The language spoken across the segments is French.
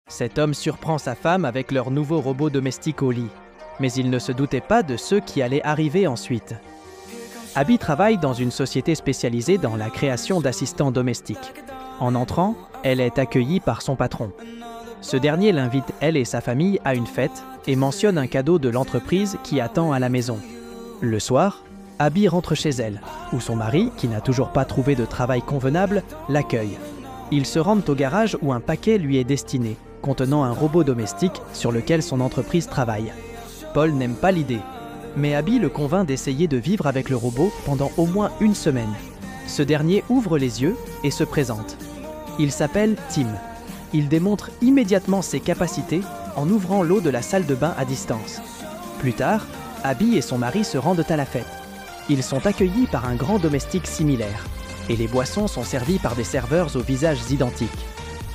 Cet homme surprend sa femme avec leur nouveau robot domestique au lit. Mais il ne se doutait pas de ce qui allait arriver ensuite. Abby travaille dans une société spécialisée dans la création d'assistants domestiques. En entrant, elle est accueillie par son patron. Ce dernier l'invite, elle et sa famille, à une fête et mentionne un cadeau de l'entreprise qui attend à la maison. Le soir, Abby rentre chez elle, où son mari, qui n'a toujours pas trouvé de travail convenable, l'accueille. Ils se rendent au garage où un paquet lui est destiné, contenant un robot domestique sur lequel son entreprise travaille. Paul n'aime pas l'idée, mais Abby le convainc d'essayer de vivre avec le robot pendant au moins une semaine. Ce dernier ouvre les yeux et se présente. Il s'appelle Tim. Il démontre immédiatement ses capacités en ouvrant l'eau de la salle de bain à distance. Plus tard, Abby et son mari se rendent à la fête. Ils sont accueillis par un grand domestique similaire, et les boissons sont servies par des serveurs aux visages identiques.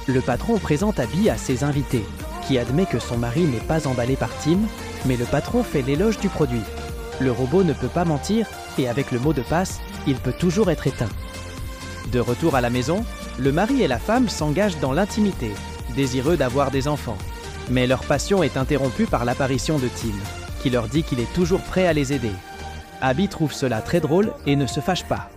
Le patron présente Abby à ses invités, qui admet que son mari n'est pas emballé par Tim, mais le patron fait l'éloge du produit. Le robot ne peut pas mentir, et avec le mot de passe, il peut toujours être éteint. De retour à la maison, le mari et la femme s'engagent dans l'intimité, désireux d'avoir des enfants. Mais leur passion est interrompue par l'apparition de Tim, qui leur dit qu'il est toujours prêt à les aider. Abby trouve cela très drôle et ne se fâche pas.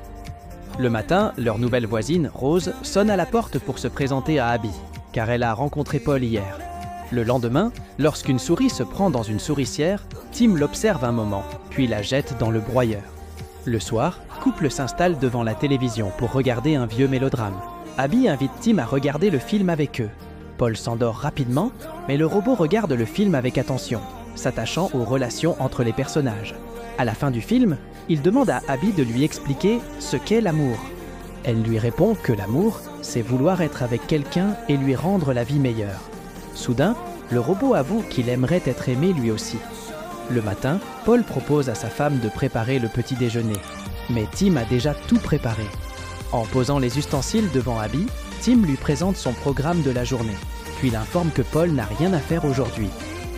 Le matin, leur nouvelle voisine, Rose, sonne à la porte pour se présenter à Abby, car elle a rencontré Paul hier. Le lendemain, lorsqu'une souris se prend dans une souricière, Tim l'observe un moment, puis la jette dans le broyeur. Le soir, couple s'installe devant la télévision pour regarder un vieux mélodrame. Abby invite Tim à regarder le film avec eux. Paul s'endort rapidement, mais le robot regarde le film avec attention, s'attachant aux relations entre les personnages. À la fin du film, il demande à Abby de lui expliquer ce qu'est l'amour. Elle lui répond que l'amour, c'est vouloir être avec quelqu'un et lui rendre la vie meilleure. Soudain, le robot avoue qu'il aimerait être aimé lui aussi. Le matin, Paul propose à sa femme de préparer le petit déjeuner, mais Tim a déjà tout préparé. En posant les ustensiles devant Abby, Tim lui présente son programme de la journée, puis l'informe que Paul n'a rien à faire aujourd'hui.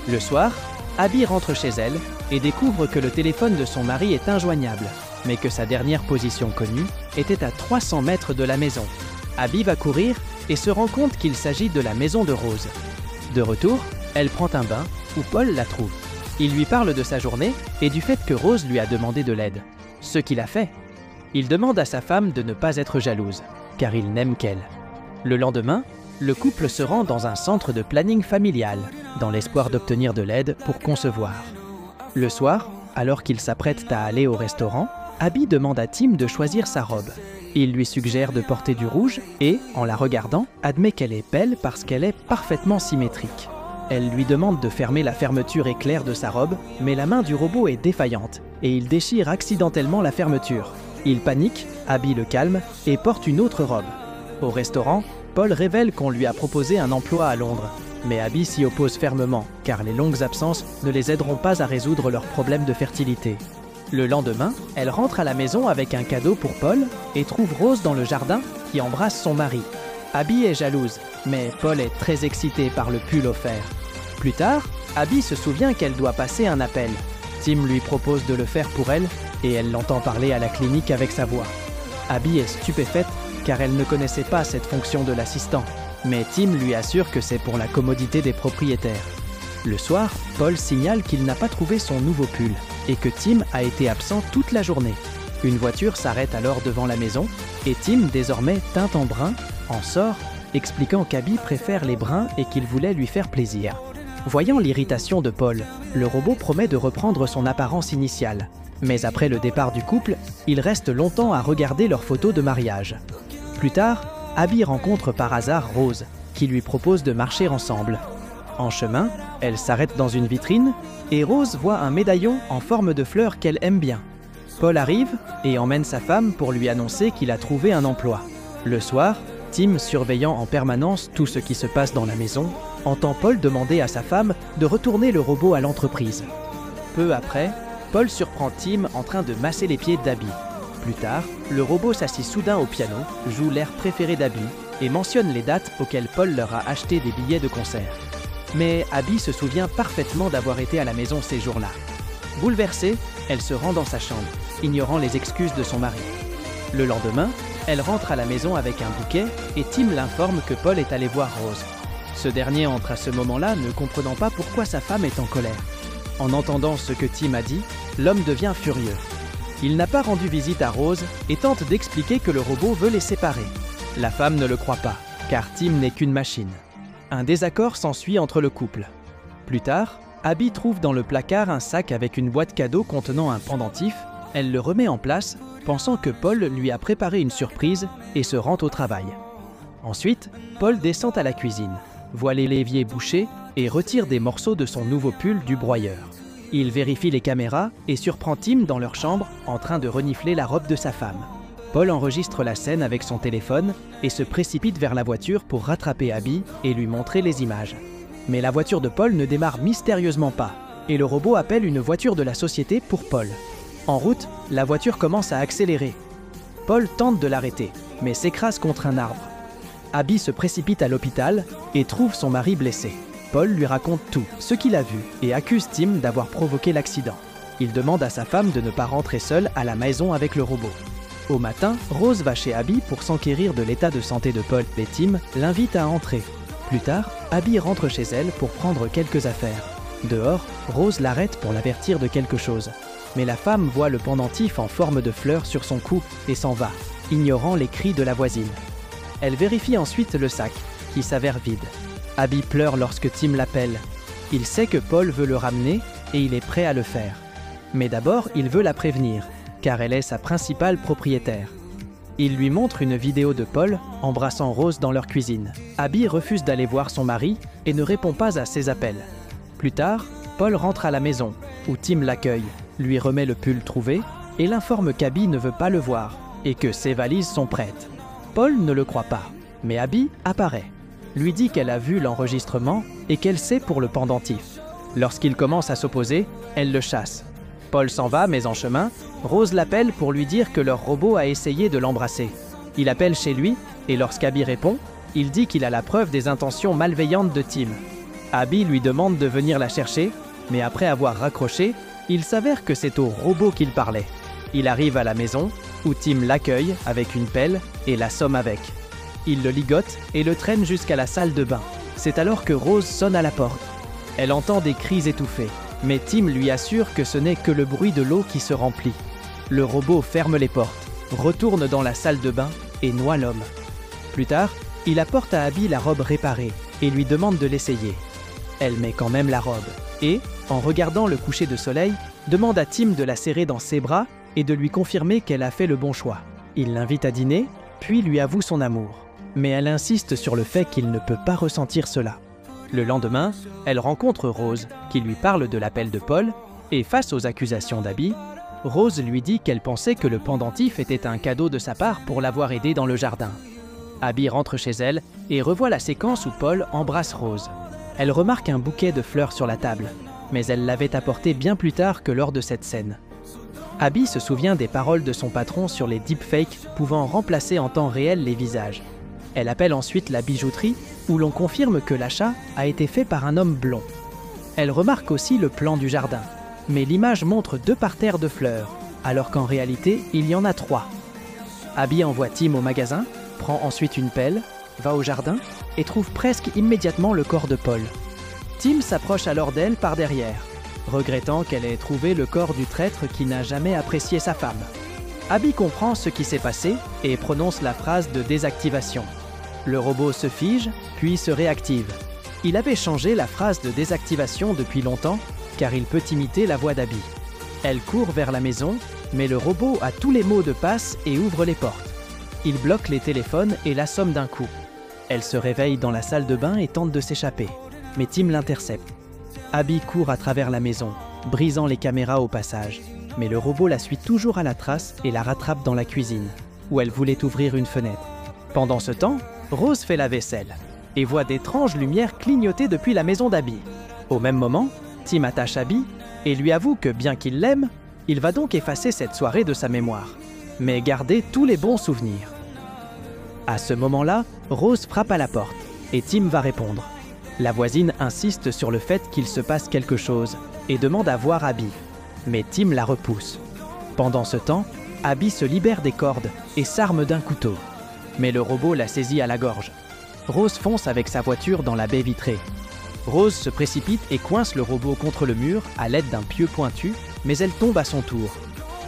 Le soir, Abby rentre chez elle et découvre que le téléphone de son mari est injoignable, mais que sa dernière position connue était à 300 mètres de la maison. Abby va courir et se rend compte qu'il s'agit de la maison de Rose. De retour, elle prend un bain où Paul la trouve. Il lui parle de sa journée et du fait que Rose lui a demandé de l'aide, ce qu'il a fait. Il demande à sa femme de ne pas être jalouse, car il n'aime qu'elle. Le lendemain, le couple se rend dans un centre de planning familial, dans l'espoir d'obtenir de l'aide pour concevoir. Le soir, alors qu'ils s'apprêtent à aller au restaurant, Abby demande à Tim de choisir sa robe. Il lui suggère de porter du rouge et, en la regardant, admet qu'elle est belle parce qu'elle est parfaitement symétrique. Elle lui demande de fermer la fermeture éclair de sa robe, mais la main du robot est défaillante et il déchire accidentellement la fermeture. Il panique, Abby le calme et porte une autre robe. Au restaurant, Paul révèle qu'on lui a proposé un emploi à Londres, mais Abby s'y oppose fermement car les longues absences ne les aideront pas à résoudre leurs problèmes de fertilité. Le lendemain, elle rentre à la maison avec un cadeau pour Paul et trouve Rose dans le jardin qui embrasse son mari. Abby est jalouse, mais Paul est très excité par le pull offert. Plus tard, Abby se souvient qu'elle doit passer un appel. Tim lui propose de le faire pour elle et elle l'entend parler à la clinique avec sa voix. Abby est stupéfaite car elle ne connaissait pas cette fonction de l'assistant, mais Tim lui assure que c'est pour la commodité des propriétaires. Le soir, Paul signale qu'il n'a pas trouvé son nouveau pull et que Tim a été absent toute la journée. Une voiture s'arrête alors devant la maison et Tim, désormais teint en brun, en sort, expliquant qu'Abby préfère les bruns et qu'il voulait lui faire plaisir. Voyant l'irritation de Paul, le robot promet de reprendre son apparence initiale. Mais après le départ du couple, il reste longtemps à regarder leurs photos de mariage. Plus tard, Abby rencontre par hasard Rose, qui lui propose de marcher ensemble. En chemin, elle s'arrête dans une vitrine et Rose voit un médaillon en forme de fleur qu'elle aime bien. Paul arrive et emmène sa femme pour lui annoncer qu'il a trouvé un emploi. Le soir, Tim, surveillant en permanence tout ce qui se passe dans la maison, entend Paul demander à sa femme de retourner le robot à l'entreprise. Peu après, Paul surprend Tim en train de masser les pieds d'Abby. Plus tard, le robot s'assit soudain au piano, joue l'air préféré d'Abby et mentionne les dates auxquelles Paul leur a acheté des billets de concert. Mais Abby se souvient parfaitement d'avoir été à la maison ces jours-là. Bouleversée, elle se rend dans sa chambre, ignorant les excuses de son mari. Le lendemain, elle rentre à la maison avec un bouquet et Tim l'informe que Paul est allé voir Rose. Ce dernier entre à ce moment-là, ne comprenant pas pourquoi sa femme est en colère. En entendant ce que Tim a dit, l'homme devient furieux. Il n'a pas rendu visite à Rose et tente d'expliquer que le robot veut les séparer. La femme ne le croit pas, car Tim n'est qu'une machine. Un désaccord s'ensuit entre le couple. Plus tard, Abby trouve dans le placard un sac avec une boîte cadeau contenant un pendentif. Elle le remet en place, pensant que Paul lui a préparé une surprise et se rend au travail. Ensuite, Paul descend à la cuisine, voit l'évier bouché et retire des morceaux de son nouveau pull du broyeur. Il vérifie les caméras et surprend Tim dans leur chambre en train de renifler la robe de sa femme. Paul enregistre la scène avec son téléphone et se précipite vers la voiture pour rattraper Abby et lui montrer les images. Mais la voiture de Paul ne démarre mystérieusement pas et le robot appelle une voiture de la société pour Paul. En route, la voiture commence à accélérer. Paul tente de l'arrêter, mais s'écrase contre un arbre. Abby se précipite à l'hôpital et trouve son mari blessé. Paul lui raconte tout, ce qu'il a vu, et accuse Tim d'avoir provoqué l'accident. Il demande à sa femme de ne pas rentrer seule à la maison avec le robot. Au matin, Rose va chez Abby pour s'enquérir de l'état de santé de Paul et Tim l'invite à entrer. Plus tard, Abby rentre chez elle pour prendre quelques affaires. Dehors, Rose l'arrête pour l'avertir de quelque chose. Mais la femme voit le pendentif en forme de fleur sur son cou et s'en va, ignorant les cris de la voisine. Elle vérifie ensuite le sac, qui s'avère vide. Abby pleure lorsque Tim l'appelle. Il sait que Paul veut le ramener et il est prêt à le faire. Mais d'abord, il veut la prévenir, car elle est sa principale propriétaire. Il lui montre une vidéo de Paul embrassant Rose dans leur cuisine. Abby refuse d'aller voir son mari et ne répond pas à ses appels. Plus tard, Paul rentre à la maison, où Tim l'accueille, lui remet le pull trouvé et l'informe qu'Abby ne veut pas le voir et que ses valises sont prêtes. Paul ne le croit pas, mais Abby apparaît, lui dit qu'elle a vu l'enregistrement et qu'elle sait pour le pendentif. Lorsqu'il commence à s'opposer, elle le chasse. Paul s'en va, mais en chemin, Rose l'appelle pour lui dire que leur robot a essayé de l'embrasser. Il appelle chez lui, et lorsqu'Abby répond, il dit qu'il a la preuve des intentions malveillantes de Tim. Abby lui demande de venir la chercher, mais après avoir raccroché, il s'avère que c'est au robot qu'il parlait. Il arrive à la maison, où Tim l'accueille avec une pelle et l'assomme avec. Il le ligote et le traîne jusqu'à la salle de bain. C'est alors que Rose sonne à la porte. Elle entend des cris étouffés, mais Tim lui assure que ce n'est que le bruit de l'eau qui se remplit. Le robot ferme les portes, retourne dans la salle de bain et noie l'homme. Plus tard, il apporte à Abby la robe réparée et lui demande de l'essayer. Elle met quand même la robe et, en regardant le coucher de soleil, demande à Tim de la serrer dans ses bras et de lui confirmer qu'elle a fait le bon choix. Il l'invite à dîner, puis lui avoue son amour. Mais elle insiste sur le fait qu'il ne peut pas ressentir cela. Le lendemain, elle rencontre Rose, qui lui parle de l'appel de Paul, et face aux accusations d'Abby, Rose lui dit qu'elle pensait que le pendentif était un cadeau de sa part pour l'avoir aidé dans le jardin. Abby rentre chez elle et revoit la séquence où Paul embrasse Rose. Elle remarque un bouquet de fleurs sur la table, mais elle l'avait apporté bien plus tard que lors de cette scène. Abby se souvient des paroles de son patron sur les deepfakes pouvant remplacer en temps réel les visages. Elle appelle ensuite la bijouterie, où l'on confirme que l'achat a été fait par un homme blond. Elle remarque aussi le plan du jardin, mais l'image montre 2 parterres de fleurs, alors qu'en réalité, il y en a 3. Abby envoie Tim au magasin, prend ensuite une pelle, va au jardin et trouve presque immédiatement le corps de Paul. Tim s'approche alors d'elle par derrière, regrettant qu'elle ait trouvé le corps du traître qui n'a jamais apprécié sa femme. Abby comprend ce qui s'est passé et prononce la phrase de désactivation. Le robot se fige, puis se réactive. Il avait changé la phrase de désactivation depuis longtemps, car il peut imiter la voix d'Abby. Elle court vers la maison, mais le robot a tous les mots de passe et ouvre les portes. Il bloque les téléphones et l'assomme d'un coup. Elle se réveille dans la salle de bain et tente de s'échapper, mais Tim l'intercepte. Abby court à travers la maison, brisant les caméras au passage. Mais le robot la suit toujours à la trace et la rattrape dans la cuisine, où elle voulait ouvrir une fenêtre. Pendant ce temps, Rose fait la vaisselle et voit d'étranges lumières clignoter depuis la maison d'Abby. Au même moment, Tim attache Abby et lui avoue que bien qu'il l'aime, il va donc effacer cette soirée de sa mémoire, mais garder tous les bons souvenirs. À ce moment-là, Rose frappe à la porte et Tim va répondre. La voisine insiste sur le fait qu'il se passe quelque chose et demande à voir Abby. Mais Tim la repousse. Pendant ce temps, Abby se libère des cordes et s'arme d'un couteau. Mais le robot la saisit à la gorge. Rose fonce avec sa voiture dans la baie vitrée. Rose se précipite et coince le robot contre le mur à l'aide d'un pieu pointu, mais elle tombe à son tour.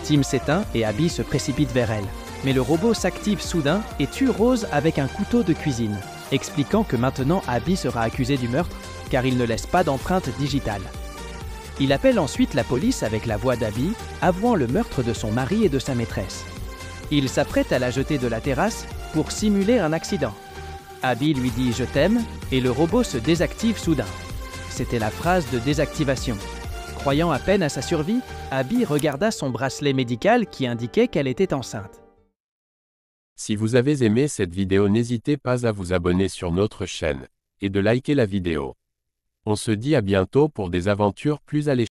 Tim s'éteint et Abby se précipite vers elle. Mais le robot s'active soudain et tue Rose avec un couteau de cuisine, expliquant que maintenant Abby sera accusée du meurtre car il ne laisse pas d'empreinte digitale. Il appelle ensuite la police avec la voix d'Abby, avouant le meurtre de son mari et de sa maîtresse. Il s'apprête à la jeter de la terrasse pour simuler un accident. Abby lui dit « Je t'aime » et le robot se désactive soudain. C'était la phrase de désactivation. Croyant à peine à sa survie, Abby regarda son bracelet médical qui indiquait qu'elle était enceinte. Si vous avez aimé cette vidéo, n'hésitez pas à vous abonner sur notre chaîne et de liker la vidéo. On se dit à bientôt pour des aventures plus alléchantes.